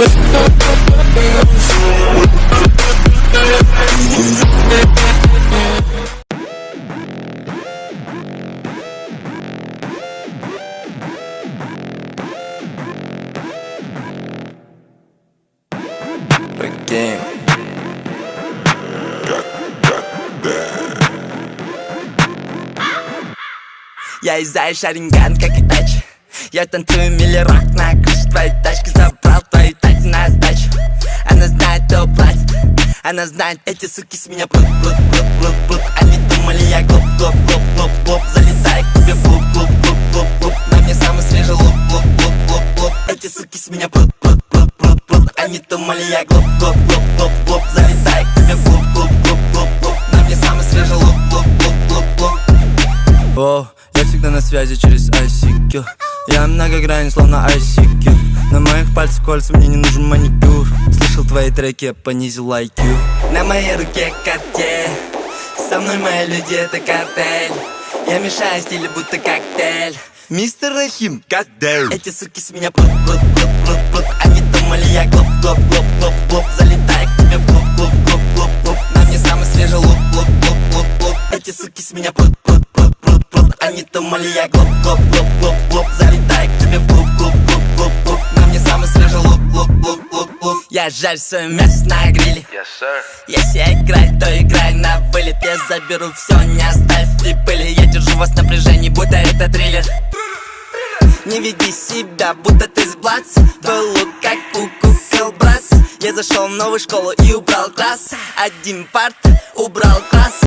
Game. Я из Шаринган, как и тач. Я танцую милли-рок на крыше твоей тачки. Забрал твою тать на сдачу. Она знает, кто платит. Она знает, эти суки с меня плут. Они думали, я глуп. Залетаю к тебе в луп. На мне самый свежий луп. Эти суки с меня плут. Они думали, я глуп. Залетаю к тебе в луп. На мне самый свежий луп. О, я всегда на связи через ICQ. Я многогранен, словно ICQ. На моих пальцах кольца, мне не нужен маникюр. Слышал твои треки, я понизил IQ. На моей руке Cartier. Со мной мои люди, это картель. Я мешаю стили, будто коктейль. Мистер Рахим, goddamn. Эти суки с меня плут. Они думали, я глуп. Залетаю к тебе в клуб. На мне самый свежий лук. Эти суки с меня плут. Они думали, я глуп. Залетаю к тебе в клуб. На мне самый свежий лук. Я жарю свое мясо на гриле. Yes, sir. Если я играю, то играю на вылет. Я заберу все, не оставь и пыли. Я держу вас в напряжении, будто это триллер. Не веди себя, будто ты с Блац. Твой лук как куку Хелбрас. Я зашел в новую школу и убрал класс. Один парт, убрал класс.